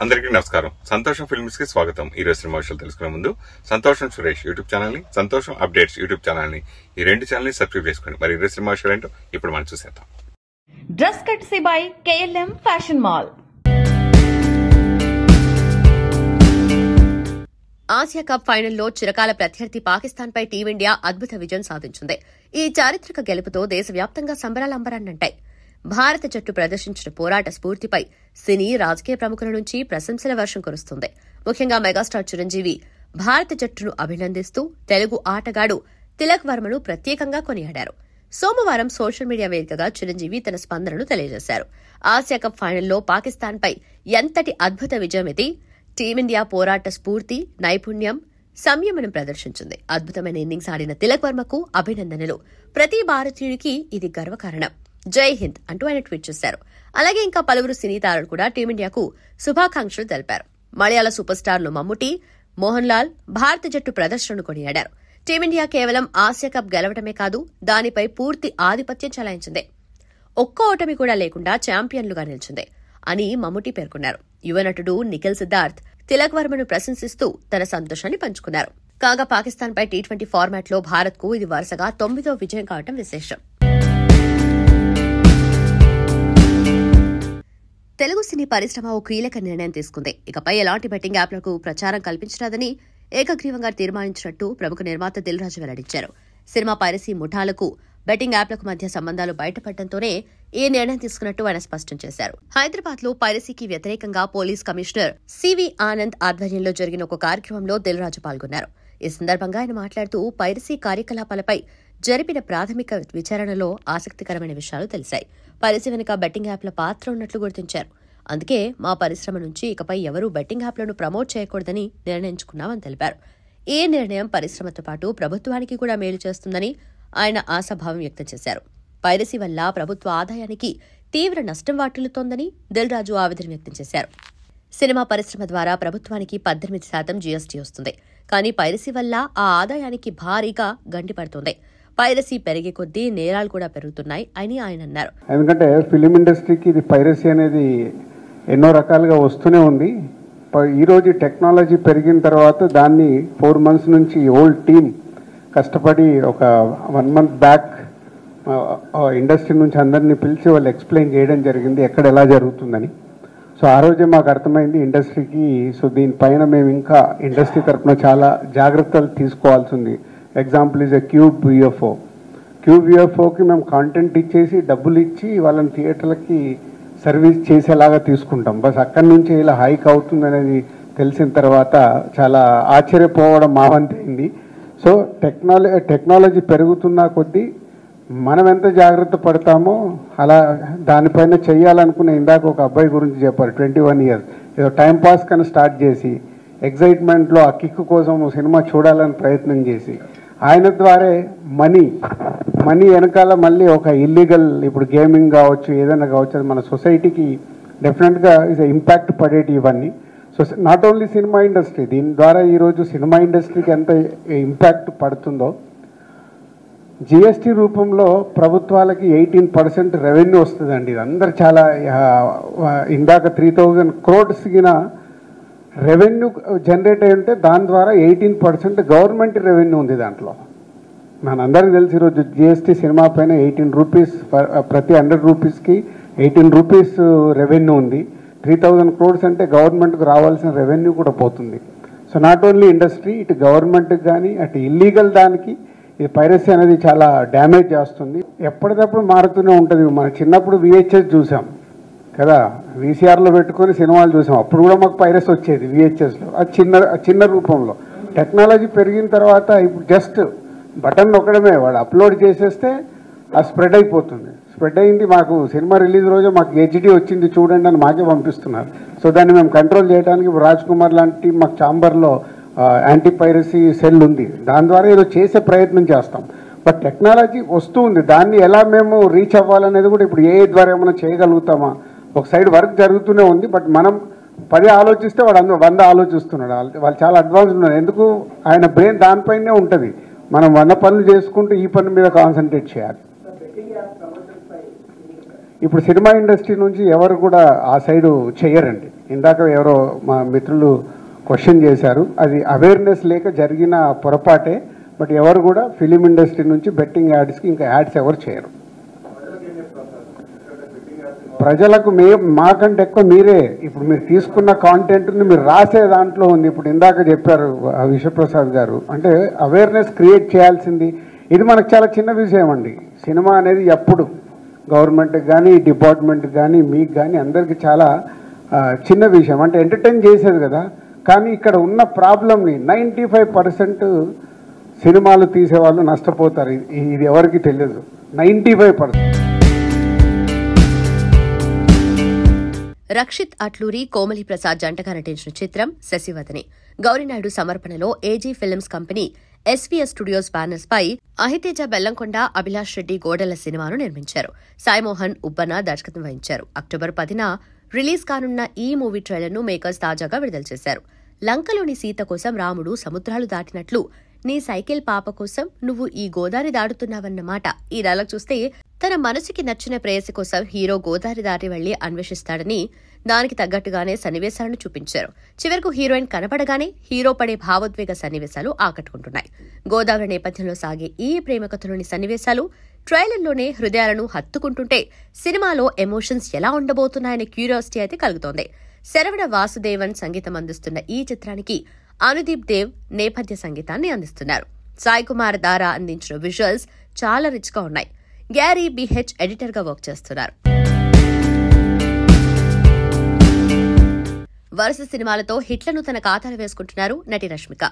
అందరికీ నమస్కారం. సంతోషం ఫిల్మ్స్ కి స్వాగతం. ఈ రోజు సినిమా విషయాలు తెలుసుకునే ముందు సంతోషం సురేష్ యూట్యూబ్ ఛానల్ ని, సంతోషం అప్డేట్స్ యూట్యూబ్ ఛానల్ ని, ఈ రెండు ఛానల్ ని సబ్స్క్రైబ్ చేసుకోండి. మరి ఈ రోజు సినిమా విషయాలు ఏంటో ఇప్పుడు మనం చూసేద్దాం. Dress కట్సీ by KLM fashion mall. Asia cup ఫైనల్లో చిరకాల ప్రత్యర్థి పాకిస్తాన్ పై టీమిండియా అద్భుత విజయం సాధించింది. ఈ చారిత్రక గెలుపుతో దేశవ్యాప్తంగా సంబరాల అంబరాన్నంటాయి. భారత జట్టు ప్రదర్శించిన పోరాట స్ఫూర్తిపై సినీ, రాజకీయ ప్రముఖుల నుంచి ప్రశంసల వర్షం కురుస్తుంది. ముఖ్యంగా మెగాస్టార్ చిరంజీవి భారత జట్టును అభినందిస్తూ తెలుగు ఆటగాడు తిలక్ వర్మను ప్రత్యేకంగా కొనియాడారు. సోమవారం సోషల్ మీడియా వేదికగా చిరంజీవి తన స్పందనను తెలియజేశారు. ఆసియా కప్ ఫైనల్లో పాకిస్తాన్పై ఎంతటి అద్భుత విజయం ఇది! టీమిండియా పోరాట స్ఫూర్తి, నైపుణ్యం, సంయమనం ప్రదర్శించింది. అద్భుతమైన ఇన్నింగ్స్ ఆడిన తిలక్ వర్మకు అభినందనలు. ప్రతి భారతీయుడికి ఇది గర్వకారణం. జై హింద్ అంటూ ఆయన ట్వీట్ చేశారు. అలాగే ఇంకా పలువురు సినీ తారలు కూడా టీమిండియాకు శుభాకాంక్షలు తెలిపారు. మలయాళ సూపర్ స్టార్లు మమ్ముటి, మోహన్ లాల్ భారత జట్టు ప్రదర్శనను కొనియాడారు. టీమిండియా కేవలం ఆసియా కప్ గెలవడమే కాదు, దానిపై పూర్తి ఆధిపత్యం చెలాయించింది. ఒక్క ఓటమి కూడా లేకుండా ఛాంపియన్లుగా నిలిచింది అని మమ్ముటి పేర్కొన్నారు. యువనటుడు నిఖిల్ సిద్ధార్థ్ తిలక్ వర్మను ప్రశంసిస్తూ తన సంతోషాన్ని పంచుకున్నారు. కాగా పాకిస్తాన్పై T20 ఫార్మాట్లో భారత్కు ఇది వరుసగా 9వ విజయం కావడం విశేషం. తెలుగు సినీ పరిశ్రమ ఓ కీలక నిర్ణయం తీసుకుంది. ఇకపై ఎలాంటి బెట్టింగ్ యాప్లకు ప్రచారం కల్పించరాదని ఏకగ్రీవంగా తీర్మానించినట్టు ప్రముఖ నిర్మాత దిల్ రాజు వెల్లడించారు. సినిమా పైరసీ ముఠాలకు, బెట్టింగ్ యాప్లకు మధ్య సంబంధాలు బయటపడటంతోనే ఈ నిర్ణయం తీసుకున్నట్టు ఆయన స్పష్టం చేశారు. హైదరాబాద్ లో పైరసీకి వ్యతిరేకంగా పోలీస్ కమిషనర్ సివి ఆనంద్ ఆధ్వర్యంలో జరిగిన ఒక కార్యక్రమంలో దిల్ రాజు పాల్గొన్నారు. ఈ సందర్భంగా ఆయన మాట్లాడుతూ పైరసీ కార్యకలాపాలపై జరిపిన ప్రాథమిక విచారణలో ఆసక్తికరమైన విషయాలు తెలిసాయి. పైరసీ వెనుక బెట్టింగ్ యాప్ల పాత్ర ఉన్నట్లు గుర్తించారు. అందుకే మా పరిశ్రమ నుంచి ఇకపై ఎవరూ బెట్టింగ్ యాప్లను ప్రమోట్ చేయకూడదని నిర్ణయించుకున్నామని తెలిపారు. ఈ నిర్ణయం పరిశ్రమతో పాటు ప్రభుత్వానికి కూడా మేలు చేస్తుందని ఆయన ఆశాభావం వ్యక్తం చేశారు. పైరసీ వల్ల ప్రభుత్వ ఆదాయానికి తీవ్ర నష్టం వాటిల్లుతోందని దిల్ రాజు ఆవేదన వ్యక్తం చేశారు. సినిమా పరిశ్రమ ద్వారా ప్రభుత్వానికి 18% GST వస్తుంది. కానీ పైరసీ వల్ల ఆ ఆదాయానికి భారీగా గండి పడుతోంది. పైరసీ పెరిగే కొద్దీ నేరాలు కూడా పెరుగుతున్నాయి అని ఆయన అన్నారు. ఎందుకంటే ఫిలిం ఇండస్ట్రీకి ఇది పైరసీ అనేది ఎన్నో రకాలుగా వస్తూనే ఉంది. ఈరోజు టెక్నాలజీ పెరిగిన తర్వాత దాన్ని 4 months నుంచి ఓల్డ్ టీమ్ కష్టపడి ఒక 1 month బ్యాక్ ఇండస్ట్రీ నుంచి అందరినీ పిలిచి వాళ్ళు ఎక్స్ప్లెయిన్ చేయడం జరిగింది ఎక్కడ ఎలా జరుగుతుందని. సో ఆ రోజే మాకు అర్థమైంది ఇండస్ట్రీకి. సో దీనిపైన మేము ఇంకా ఇండస్ట్రీ తరఫున చాలా జాగ్రత్తలు తీసుకోవాల్సి ఉంది. ఎగ్జాంపుల్ ఈజ్ క్యూబ్ యూఎఫ్ఓకి మేము కాంటెంట్ ఇచ్చేసి డబ్బులు ఇచ్చి వాళ్ళని థియేటర్లకి సర్వీస్ చేసేలాగా తీసుకుంటాం. బస్ అక్కడి నుంచి ఇలా హైక్ అవుతుంది అనేది తెలిసిన తర్వాత చాలా ఆశ్చర్యపోవడం మా వంతైంది. సో టెక్నాలజీ పెరుగుతున్న కొద్దీ మనం ఎంత జాగ్రత్త పడతామో అలా దానిపైన చెయ్యాలనుకునే. ఇందాక ఒక అబ్బాయి గురించి చెప్పారు, 21 years ఏదో టైంపాస్ కన్నా స్టార్ట్ చేసి ఎగ్జైట్మెంట్లో ఆ కిక్ కోసం సినిమా చూడాలని ప్రయత్నం చేసి ఆయన ద్వారా మనీ వెనకాల మళ్ళీ ఒక ఇల్లీగల్, ఇప్పుడు గేమింగ్ కావచ్చు ఏదైనా కావచ్చు, అది మన సొసైటీకి డెఫినెట్గా ఇస్ ఇంపాక్ట్ పడేటి ఇవన్నీ. So not only cinema industry, దీని ద్వారా ఈరోజు సినిమా ఇండస్ట్రీకి ఎంత ఇంపాక్ట్ పడుతుందో GST రూపంలో ప్రభుత్వాలకి 18% రెవెన్యూ వస్తుందండి. ఇది అందరు చాలా ఇందాక 3000 crores రెవెన్యూ జనరేట్ అయి ఉంటే దాని ద్వారా 18% గవర్నమెంట్ రెవెన్యూ ఉంది దాంట్లో. మనందరికీ తెలిసి ఈరోజు GST సినిమా పైన 18 rupees ప్రతి 100 rupeesకి 18 rupees రెవెన్యూ ఉంది. 3000 crores అంటే గవర్నమెంట్కి రావాల్సిన రెవెన్యూ కూడా పోతుంది. సో నాట్ ఓన్లీ ఇండస్ట్రీ, ఇటు గవర్నమెంట్కి కానీ అటు ఇల్లీగల్ దానికి ఈ పైరసీ అనేది చాలా డ్యామేజ్ చేస్తుంది. ఎప్పటికప్పుడు మారుతూనే ఉంటుంది. మన చిన్నప్పుడు VHS చూసాం కదా, VCRలో పెట్టుకొని సినిమాలు చూసాం. అప్పుడు కూడా మాకు పైరసీ వచ్చేది VHSలో, అది చిన్న రూపంలో. టెక్నాలజీ పెరిగిన తర్వాత ఇప్పుడు జస్ట్ బటన్ నొక్కడమే, వాడు అప్లోడ్ చేసేస్తే అది స్ప్రెడ్ అయిపోతుంది. స్ప్రెడ్ అయింది. మాకు సినిమా రిలీజ్ రోజే మాకు HD వచ్చింది చూడండి అని మాకే పంపిస్తున్నారు. సో దాన్ని మేము కంట్రోల్ చేయడానికి రాజ్ కుమార్ లాంటి మాకు ఛాంబర్లో యాంటీ పైరసీ సెల్ ఉంది. దాని ద్వారా ఏదో చేసే ప్రయత్నం చేస్తాం. బట్ టెక్నాలజీ వస్తూ ఉంది, దాన్ని ఎలా మేము రీచ్ అవ్వాలనేది కూడా ఇప్పుడు AI ద్వారా ఏమైనా చేయగలుగుతామా? ఒక సైడ్ వర్క్ జరుగుతూనే ఉంది. బట్ మనం 10 ఆలోచిస్తే వాడు 100 ఆలోచిస్తున్నాడు. వాళ్ళు చాలా అడ్వాన్స్ ఉన్నారు. ఎందుకు? ఆయన బ్రెయిన్ దానిపైనే ఉంటుంది. మనం 100 పనులు చేసుకుంటూ ఈ పని మీద కాన్సన్ట్రేట్ చేయాలి. ఇప్పుడు సినిమా ఇండస్ట్రీ నుంచి ఎవరు కూడా ఆ సైడు చేయరండి. ఇందాక ఎవరో మా మిత్రులు క్వశ్చన్ చేశారు, అది అవేర్నెస్ లేక జరిగిన పొరపాటే. బట్ ఎవరు కూడా ఫిలిం ఇండస్ట్రీ నుంచి బెట్టింగ్ యాడ్స్కి ఇంకా యాడ్స్ ఎవరు చేయరు. ప్రజలకు మాకంటే ఎక్కువ మీరే ఇప్పుడు మీరు తీసుకున్న కాంటెంట్ని మీరు రాసే దాంట్లో ఉంది. ఇప్పుడు ఇందాక చెప్పారు విశ్వప్రసాద్ గారు, అంటే అవేర్నెస్ క్రియేట్ చేయాల్సింది. ఇది మనకు చాలా చిన్న విషయం అండి. సినిమా అనేది ఎప్పుడు గవర్నమెంట్కి కానీ డిపార్ట్మెంట్కి కానీ మీకు కానీ అందరికీ చాలా చిన్న విషయం, అంటే ఎంటర్టైన్ చేసేది కదా. కానీ ఇక్కడ ఉన్న ప్రాబ్లమ్ని 95% సినిమాలు తీసేవాళ్ళు నష్టపోతారు. ఇది ఎవరికి తెలియదు. 95%. రక్షిత్ అట్లూరి, కోమలి ప్రసాద్ జంటగా నటించిన చిత్రం శశివదనే. గౌరీనాయుడు సమర్పణలో AG films company SVS studios banners పై అహితేజ బెల్లంకొండ, అభిలాష్ రెడ్డి గోడల సినిమాను నిర్మించారు. సాయిమోహన్ ఉబ్బన దర్శకత్వం వహించారు. అక్టోబర్ 10న రిలీజ్ కానున్న ఈ మూవీ ట్రైలర్ను మేకర్స్ తాజాగా విడుదల చేశారు. లంకలోని సీత కోసం రాముడు సముద్రాలు దాటినట్లు నీ సైకిల్ పాప కోసం నువ్వు ఈ గోదావరి దాడుతున్నావన్నమాట. ఈ డైలాగ్ చూస్తే తన మనసుకి నచ్చిన ప్రేయసి కోసం హీరో గోదావరి దాటి వెళ్లి అన్వేషిస్తాడని, దానికి తగ్గట్టుగానే సన్నివేశాలను చూపించారు. చివరకు హీరోయిన్ కనపడగానే హీరో పడే భావోద్వేగ సన్నివేశాలు ఆకట్టుకుంటున్నాయి. గోదావరి నేపథ్యంలో సాగే ఈ ప్రేమ కథలోని సన్నివేశాలు ట్రైలర్లోనే హృదయాలను హత్తుకుంటుంటే సినిమాలో ఎమోషన్స్ ఎలా ఉండబోతున్నాయనే క్యూరియాసిటీ అయితే కలుగుతోంది. శరవణ వాసుదేవన్ సంగీతం అందిస్తున్న ఈ చిత్రానికి అనుదీప్ దేవ్ నేపథ్య సంగీతాన్ని అందిస్తున్నారు. సాయి కుమార్ దారా అందించిన విజువల్స్ చాలా రిచ్ గా ఉన్నాయి. గ్యారీ బిహెచ్ ఎడిటర్ గా వర్క్ చేస్తున్నారు. వరుస సినిమాలతో హిట్లను తన ఖాతాలో వేసుకుంటున్నారు నటి రష్మిక.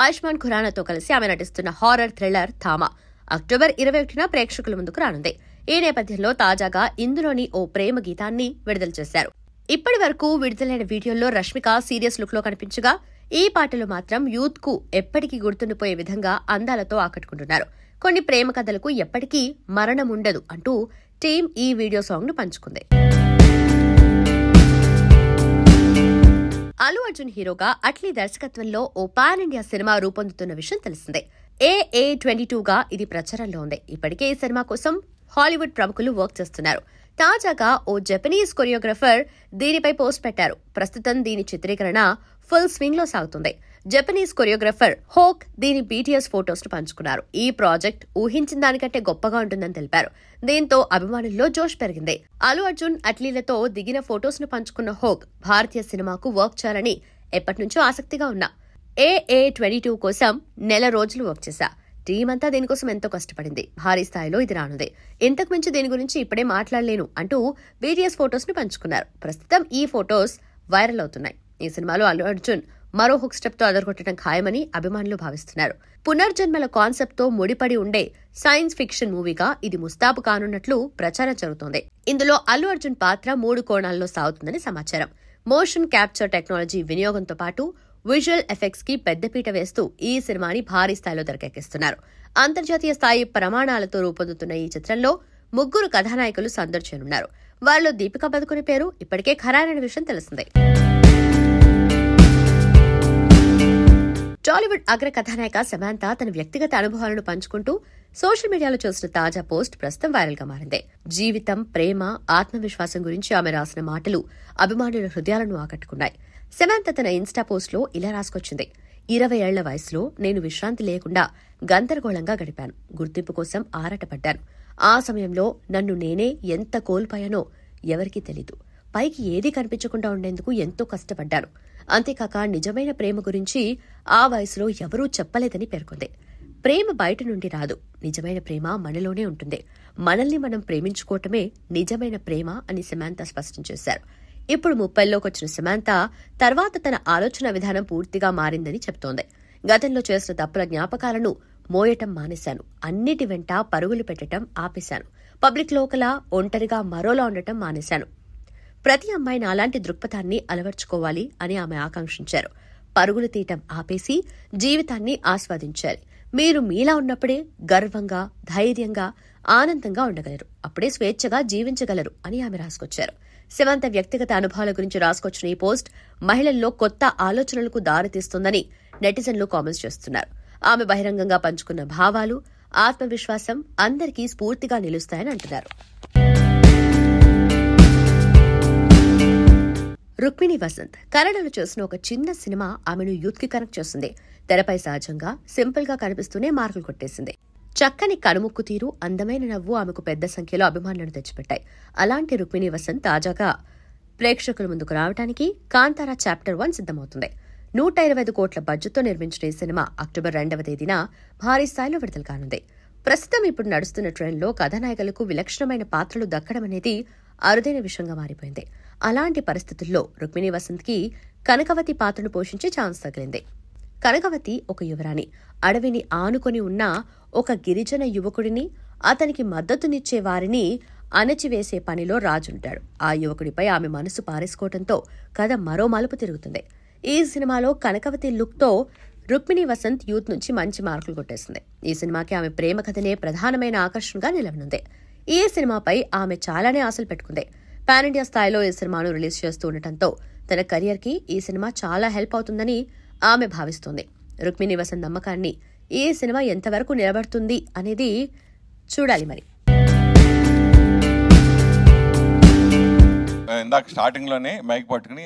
ఆయుష్మాన్ ఖురానాతో కలిసి ఆమె నటిస్తున్న హారర్ థ్రిల్లర్ థామా అక్టోబర్ 21న ప్రేక్షకుల ముందుకు రానుంది. ఈ నేపథ్యంలో తాజాగా ఇందులోని ఓ ప్రేమ గీతాన్ని విడుదల చేశారు. ఇప్పటి వరకు విడుదలైన వీడియోల్లో రష్మిక సీరియస్ లుక్ లో కనిపించగా, ఈ పాటలు మాత్రం యూత్ కు ఎప్పటికీ గుర్తుండిపోయే విధంగా అందాలతో ఆకట్టుకుంటున్నారు. కొన్ని ప్రేమ కథలకు ఎప్పటికీ మరణం ఉండదు అంటూ టీం ఈ వీడియో సాంగ్ ను పంచుకుంది. అల్లు అర్జున్ హీరోగా అట్లీ దర్శకత్వంలో ఓ పాన్ ఇండియా సినిమా రూపొందుతున్న విషయం తెలిసిందే. AA22 గా ఇది ప్రచారంలో ఉంది. ఇప్పటికే ఈ సినిమా కోసం హాలీవుడ్ ప్రముఖులు వర్క్ చేస్తున్నారు. తాజాగా ఓ జపనీస్ కొరియోగ్రాఫర్ దీనిపై పోస్ట్ పెట్టారు. ప్రస్తుతం దీని చిత్రీకరణ ఫుల్ స్వింగ్ లో సాగుతుంది. జపనీస్ కొరియోగ్రాఫర్ హోక్ దీని BTS ఫొటోస్ ను పంచుకున్నారు. ఈ ప్రాజెక్ట్ ఊహించిన దానికంటే గొప్పగా ఉంటుందని తెలిపారు. దీంతో అభిమానుల్లో జోష్ పెరిగింది. అల్లు అర్జున్ అట్లీలతో దిగిన ఫొటోస్ ను పంచుకున్న హోక్ భారతీయ సినిమాకు వర్క్ చేయాలని ఎప్పటినుంచో ఆసక్తిగా ఉన్నా. AA22 కోసం నెల రోజులు వర్క్ చేశా. టీం అంతా దీనికోసం ఎంతో కష్టపడింది. భారీ స్థాయిలో ఇది రానుంది. ఇంతకు మించి దీని గురించి ఇప్పుడే మాట్లాడలేను అంటూ BTS ఫొటోస్ ను పంచుకున్నారు. ప్రస్తుతం ఈ ఫొటోస్ వైరల్ అవుతున్నాయి. ఈ సినిమాలో అల్లు అర్జున్ మరో హుక్ స్టెప్ తో అదరగొట్టడం ఖాయమని అభిమానులు భావిస్తున్నారు. పునర్జన్మల కాన్సెప్ట్ తో ముడిపడి ఉండే సైన్స్ ఫిక్షన్ మూవీగా ఇది ముస్తాబు కానున్నట్లు ప్రచారం జరుగుతోంది. ఇందులో అల్లు అర్జున్ పాత్ర 3 కోణాల్లో సాగుతుందని సమాచారం. మోషన్ క్యాప్చర్ టెక్నాలజీ వినియోగంతో పాటు విజువల్ ఎఫెక్ట్స్ కి పెద్దపీట వేస్తూ ఈ సినిమాని భారీ స్థాయిలో తెరకెక్కిస్తున్నారు. అంతర్జాతీయ స్థాయి ప్రమాణాలతో రూపొందుతున్న ఈ చిత్రంలో 3 కథానాయకులు సందడి చేయనున్నారు. వారిలో దీపికా పదుకొనె పేరు ఇప్పటికే ఖరారైన విషయం తెలిసిందే. టాలీవుడ్ అగ్ర కథానాయిక సమాంత తన వ్యక్తిగత అనుభవాలను పంచుకుంటూ సోషల్ మీడియాలో చేసిన తాజా పోస్ట్ ప్రస్తుతం వైరల్ గా మారింది. జీవితం, ప్రేమ, ఆత్మవిశ్వాసం గురించి ఆమె రాసిన మాటలు అభిమానుల హృదయాలను ఆకట్టుకున్నాయి. సమాంత తన ఇన్స్టా పోస్ట్ లో ఇలా రాసుకొచ్చింది. 20 ఏళ్ల వయసులో నేను విశ్రాంతి లేకుండా గందరగోళంగా గడిపాను. గుర్తింపు కోసం ఆరాటపడ్డాను. ఆ సమయంలో నన్ను నేనే ఎంత కోల్పోయానో ఎవరికీ తెలీదు. పైకి ఏదీ కనిపించకుండా ఉండేందుకు ఎంతో కష్టపడ్డాను. అంతేకాక నిజమైన ప్రేమ గురించి ఆ వయసులో ఎవరూ చెప్పలేదని పేర్కొంది. ప్రేమ బయట నుండి రాదు. నిజమైన ప్రేమ మనలోనే ఉంటుంది. మనల్ని మనం ప్రేమించుకోవటమే నిజమైన ప్రేమ అని సమాంత స్పష్టం చేశారు. ఇప్పుడు 30లోకి వచ్చిన సమాంత తర్వాత తన ఆలోచన విధానం పూర్తిగా మారిందని చెప్తోంది. గతంలో చేసిన తప్పుల జ్ఞాపకాలను మోయటం మానేశాను. అన్నిటి వెంట పరుగులు పెట్టడం ఆపేశాను. పబ్లిక్ లోకలా ఒంటరిగా మరోలా ఉండటం మానేశాను. ప్రతి అమ్మాయి నాలాంటి దృక్పథాన్ని అలవర్చుకోవాలి అని ఆమె ఆకాంక్షించారు. పరుగులు తీయటం ఆపేసి జీవితాన్ని ఆస్వాదించాలి. మీరు మీలా ఉన్నప్పుడే గర్వంగా, ధైర్యంగా, ఆనందంగా ఉండగలరు. అప్పుడే స్వేచ్ఛగా జీవించగలరు అని ఆమె రాసుకొచ్చారు. సమంత వ్యక్తిగత అనుభవాల గురించి రాసుకొచ్చిన ఈ పోస్ట్ మహిళల్లో కొత్త ఆలోచనలకు దారితీస్తుందని నెటిజన్లు కామెంట్స్ చేస్తున్నారు. ఆమె బహిరంగంగా పంచుకున్న భావాలు, ఆత్మవిశ్వాసం అందరికీ స్ఫూర్తిగా నిలుస్తాయని అంటున్నారు. రుక్మిణి వసంత్ కన్నడలో చేసిన ఒక చిన్న సినిమా ఆమెను యూత్ కి కనెక్ట్ చేస్తుంది. తెరపై సహజంగా సింపుల్ గా కనిపిస్తూనే మార్కులు కొట్టేసింది. చక్కని కనుముక్కు తీరు, అందమైన నవ్వు ఆమెకు పెద్ద సంఖ్యలో అభిమానులను తెచ్చిపెట్టాయి. అలాంటి రుక్మిణి వసంత్ తాజాగా ప్రేక్షకుల ముందుకు రావడానికి కాంతారా చాప్టర్ 1 సిద్దమవుతుంది. 125 కోట్ల బడ్జెట్తో నిర్మించిన ఈ సినిమా అక్టోబర్ 2వ తేదీన భారీ స్థాయిలో విడుదల కానుంది. ప్రస్తుతం ఇప్పుడు నడుస్తున్న ట్రెండ్లో కథానాయకులకు విలక్షణమైన పాత్రలు దక్కడం అనేది అరుదైన విషయంగా మారిపోయింది. అలాంటి పరిస్థితుల్లో రుక్మిణి వసంత్కి కనకవతి పాత్రను పోషించే ఛాన్స్ తగిలింది. కనకవతి ఒక యువరాణి. అడవిని ఆనుకొని ఉన్న ఒక గిరిజన యువకుడిని, అతనికి మద్దతునిచ్చే వారిని అణచివేసే పనిలో రాజుంటాడు. ఆ యువకుడిపై ఆమె మనసు పారేసుకోవడంతో కథ మరో మలుపు తిరుగుతుంది. ఈ సినిమాలో కనకవతి లుక్తో రుక్మిణి వసంత్ యూత్ నుంచి మంచి మార్కులు కొట్టేసింది. ఈ సినిమాకి ఆమె ప్రేమ కథనే ప్రధానమైన ఆకర్షణగా నిలవనుంది. ఈ సినిమాపై ఆమె చాలానే ఆశలు పెట్టుకుంది. పాన్ ఇండియా స్థాయిలో ఈ సినిమాను రిలీజ్ చేస్తూ ఉండటంతో తన కెరియర్ కి ఈ సినిమా చాలా హెల్ప్ అవుతుందని ఆమె భావిస్తోంది. రుక్మిణి వసంత్ నమ్మకాన్ని ఈ సినిమా ఎంతవరకు నిలబడుతుంది అనేది చూడాలి. మరి ఇందాక స్టార్టింగ్ లోనే మైక్ పట్టుకుని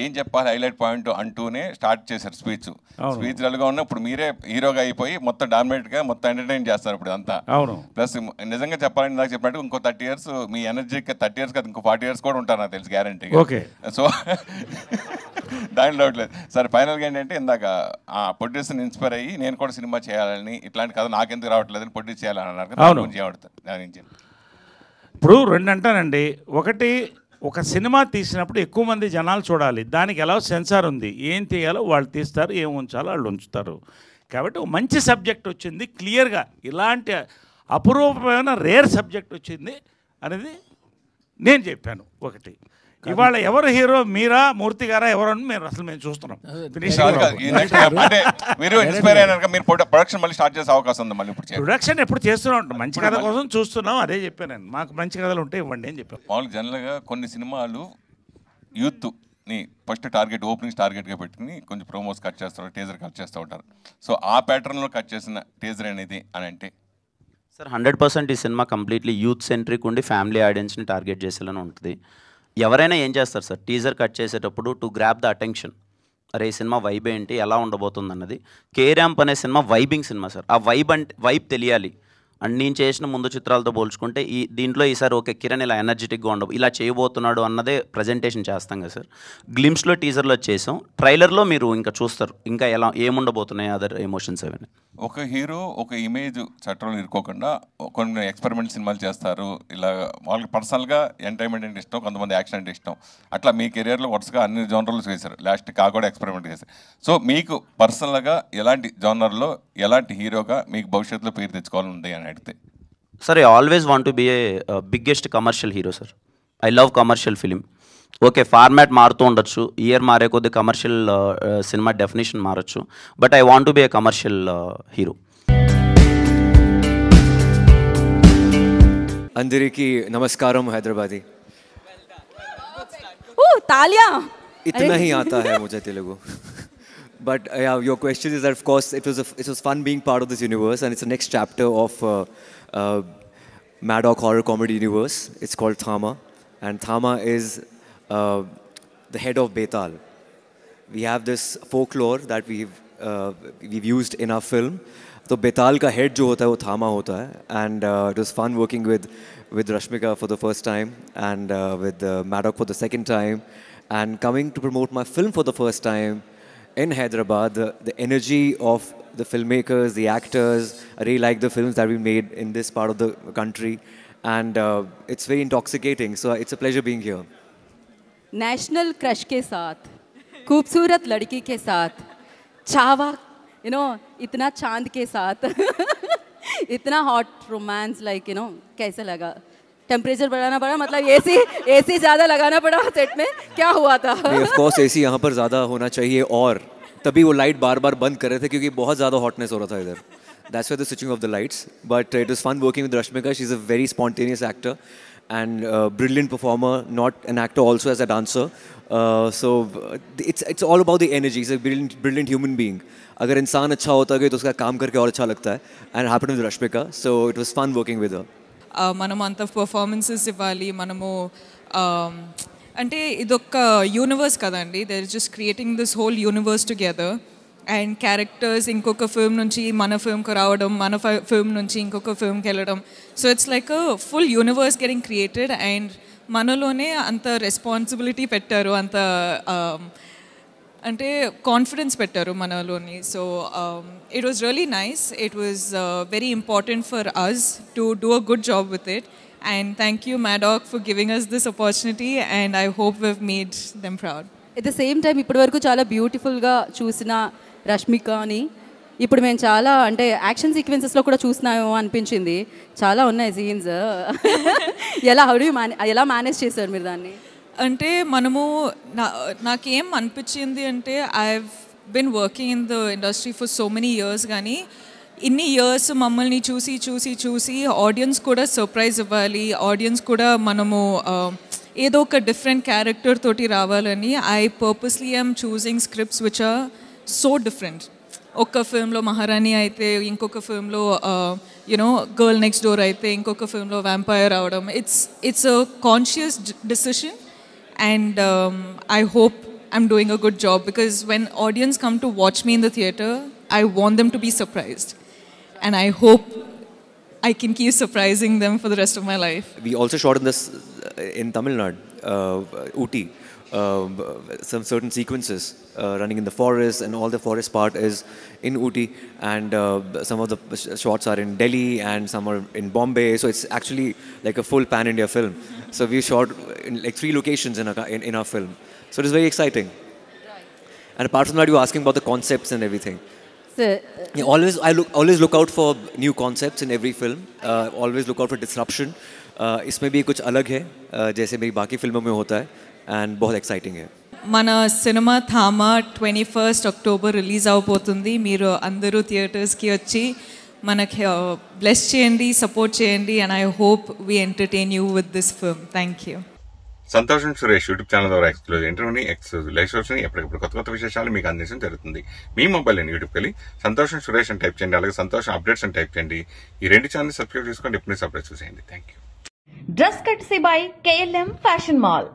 ఏం చెప్పాలి హైలైట్ పాయింట్ అంటూనే స్టార్ట్ చేశారు స్పీచ్ డల్గా ఉన్న ఇప్పుడు మీరే హీరోగా అయిపోయి మొత్తం డామినేట్ గా మొత్తం ఎంటర్టైన్ చేస్తారు ఇప్పుడు అంతా. ప్లస్ నిజంగా చెప్పాలని నాకు చెప్పినట్టు ఇంకో 30 years మీ ఎనర్జీకి 30 years కదా ఇంకో 40 years కూడా ఉంటారు నాకు తెలుసు గ్యారంటీ. సో దాని డౌట్ లేదు సార్. ఫైనల్గా ఏంటంటే ఇందాక ఆ ప్రొడ్యూసర్ని ఇన్స్పైర్ అయ్యి నేను కూడా సినిమా చేయాలని ఇట్లాంటి కథ నాకెందుకు రావట్లేదని ప్రొడ్యూస్ చేయాలని అన్నారు. దాని నుంచి ఇప్పుడు 2 అంటానండి. ఒకటి, ఒక సినిమా తీసినప్పుడు ఎక్కువ మంది జనాలు చూడాలి. దానికి ఎలా సెన్సార్ ఉంది, ఏం తీయాలో వాళ్ళు తీస్తారు, ఏం ఉంచాలో వాళ్ళు ఉంచుతారు. కాబట్టి మంచి సబ్జెక్ట్ వచ్చింది, క్లియర్గా ఇలాంటి అపురూపమైన రేర్ సబ్జెక్ట్ వచ్చింది అనేది నేను చెప్పాను. ఒకటి, ఇవాళ ఎవరు హీరో, మీరా మూర్తి గారా ఎవరని మేము అసలు మేము చూస్తున్నాం. ప్రొడక్షన్ ఎప్పుడు చేస్తూనే ఉంటాం, మంచి కథ కోసం చూస్తున్నాం. అదే చెప్పాను నేను, మాకు మంచి కథలు ఉంటే ఇవ్వండి అని చెప్పాను. మామూలుగా జనరల్గా కొన్ని సినిమాలు యూత్ ని ఫస్ట్ టార్గెట్ ఓపెనింగ్స్ టార్గెట్గా పెట్టుకుని కొంచెం ప్రోమోస్ కట్ చేస్తారు, టీజర్ కట్ చేస్తూ ఉంటారు. సో ఆ ప్యాటర్న్లో కట్ చేసిన టీజర్ అనేది అని అంటే సార్ 100% ఈ సినిమా కంప్లీట్లీ యూత్ సెంట్రిక్ ఉండి ఫ్యామిలీ ఆడియన్స్ని టార్గెట్ చేసేలానే ఉంటుంది. ఎవరైనా ఏం చేస్తారు సార్, టీజర్ కట్ చేసేటప్పుడు టు గ్రాప్ ద అటెన్షన్, అరే ఈ సినిమా వైబ్ ఏంటి, ఎలా ఉండబోతుంది అన్నది. కే ర్యాంప్ అనే సినిమా వైబింగ్ సినిమా సార్. ఆ వైబ్ తెలియాలి. అండ్ నేను చేసిన ముందు చిత్రాలతో పోల్చుకుంటే దీంట్లో ఈసారి ఓకే కిరణ్ ఇలా ఎనర్జెటిక్గా ఉండవు, ఇలా చేయబోతున్నాడు అన్నదే ప్రజెంటేషన్ చేస్తాం కదా సార్. గ్లిమ్స్లో టీజర్లో చేసాం, ట్రైలర్లో మీరు ఇంకా చూస్తారు ఇంకా ఎలా ఏముండబోతున్నాయి అదర్ ఎమోషన్స్ అవన్నీ. ఒక హీరో ఒక ఇమేజ్ చట్టంలో ఇరుకోకుండా కొన్ని ఎక్స్పెరిమెంట్ సినిమాలు చేస్తారు. ఇలా వాళ్ళకి పర్సనల్గా ఎంటర్టైన్మెంట్ అంటే ఇష్టం, కొంతమంది యాక్షన్ అంటే ఇష్టం. అట్లా మీ కెరియర్లో వరుసగా అన్ని జోనర్లు చేశారు, లాస్ట్ కూడా ఎక్స్పెరిమెంట్ చేశారు. సో మీకు పర్సనల్గా ఎలాంటి జోనర్లో ఎలాంటి హీరోగా మీకు భవిష్యత్తులో పేరు తెచ్చుకోవాలని ఉంది అని అడిగితే? Sir I always want to be a biggest commercial hero sir. I love commercial film. Okay format మారుతూ ఉండొచ్చు, ఇయర్ మారే కొద్ది కమర్షియల్ సినిమా డెఫినేషన్ మారచ్చు, but I want to be a commercial hero. అందరికీ నమస్కారం హైదరాబాదీ. तालियां इतना ही आता है मुझे Telugu. But yeah, your question is that of course it was fun being part of this universe, and it's the next chapter of Maddock horror comedy universe. It's called Thama, and Thama is the head of Betal. We have this folklore that we've used in our film. So Betal ka head jo hota hai wo Thama hota hai, and it was fun working with Rashmika for the first time, and with Maddock for the second time, and coming to promote my film for the first time in Hyderabad. The energy of the filmmakers, the actors, I really like the films that we made in this part of the country, and it's very intoxicating. So it's a pleasure being here. National crush के साथ, खूबसूरत लड़की के साथ, चावा इतना चांद के साथ इतना हॉट रोमांस, लाइक कैसे लगा? टेम्परेचर बढ़ाना पड़ा, मतलब एसी ज़्यादा लगाना पड़ा सेट में, क्या हुआ था? ऑफ कोर्स एसी यहाँ पर ज़्यादा होना चाहिए, और तभी वो लाइट बार बार बंद कर रहे थे क्योंकि बहुत ज़्यादा हॉटनेस हो रहा था इधर. That's why the switching of the lights. But it was fun working with Rashmika. She's a very spontaneous actor and brilliant performer, not an actor, also as a dancer. So it's all about the energy. He's a brilliant human being. अगर इंसान अच्छा होता है तो उसका काम करके और अच्छा लगता है. And it happened with Rashmika. So it was fun working with her. మనము అంత పర్ఫార్మెన్సెస్ ఇవ్వాలి, మనము అంటే ఇదొక యూనివర్స్ కదండి, they are just creating this whole universe together. And characters ఇంకొక ఫిల్మ్ నుంచి మన ఫిల్మ్కి రావడం, మన ఫిల్మ్ నుంచి ఇంకొక ఫిల్మ్కి వెళ్ళడం. So it's like a full universe getting created. And మనలోనే అంత రెస్పాన్సిబిలిటీ పెట్టారు, అంత అంటే కాన్ఫిడెన్స్ పెట్టారు మనలోని. So it was really nice. It was very important for us to do a good job with it. And thank you, Maddock, for giving us this opportunity, and I hope we've made them proud. At the same time, ఇప్పటి వరకు చాలా బ్యూటిఫుల్గా చూసిన రష్మికని ఇప్పుడు మేము చాలా అంటే action సీక్వెన్సెస్లో కూడా చూసినామో అనిపించింది. చాలా ఉన్నాయి సీన్స్. ఎలా మేనేజ్ చేశారు మీరు దాన్ని? అంటే మనము నాకేం అనిపించింది అంటే I have been working in the industry for so many years, కానీ ఇన్ని ఇయర్స్ మమ్మల్ని చూసి చూసి చూసి ఆడియన్స్ కూడా సర్ప్రైజ్ ఇవ్వాలి, ఆడియన్స్ కూడా మనము ఏదో ఒక డిఫరెంట్ క్యారెక్టర్ తోటి రావాలని I purposely I'm choosing scripts which are so different. ఒక ఫిల్మ్లో మహారాణి అయితే, ఇంకొక ఫిల్మ్లో యునో గర్ల్ నెక్స్ట్ డోర్ అయితే, ఇంకొక ఫిల్మ్లో వ్యాంపైర్ అవడం. It's a conscious decision, and I hope I'm doing a good job, because when audience come to watch me in the theatre I want them to be surprised, and I hope I can keep surprising them for the rest of my life. We also shot in Tamil Nadu, Ooty, some certain sequences running in the forest, and all the forest part is in Ooty, and some of the shots are in Delhi and some are in Bombay, so it's actually like a full pan-India film. So we shot in like 3 locations in our film, so it is very exciting. And apart from that, you were asking about the concepts and everything. Yeah, always look out for new concepts in every film. Always look out for disruption. इसमें भी कुछ अलग है जैसे मेरी बाकी फिल्मों में होता है, and बहुत exciting है. మన సినిమా థామా 21 అక్టోబర్ రిలీజ్ అవబోతుంది. మీరు అందరూ థియేటర్స్కి వచ్చి మనకి బ్లెస్ చేయండి, సపోర్ట్ చేయండి, and I hope we entertain you with this film. Thank you. సంతోషం సురేష్ యూట్యూబ్ ఛానల్ ద్వారా ఎక్స్క్లూజివ్ ఇంటర్వ్యూని, ఎక్స్క్లూజివ్ లైవ్ షోస్ని, ఎప్పటికప్పుడు కొత్త కొత్త విశేషాలు మీకు అందించడం జరుగుతుంది. మీ మొబైల్ అని యూట్యూబ్కి వెళ్ళి సంతోషం సురేష్ అని టైప్ చేయండి, అలాగే సంతోషం అప్డేట్స్ అని టైప్ చేయండి. ఈ 2 ఛానల్ సబ్స్క్రైబ్ చేసుకోండి, ఎప్పుడు సబ్స్క్రైబ్ చూసేయండి. Thank you. Dress కట్సీ by KLM fashion mall.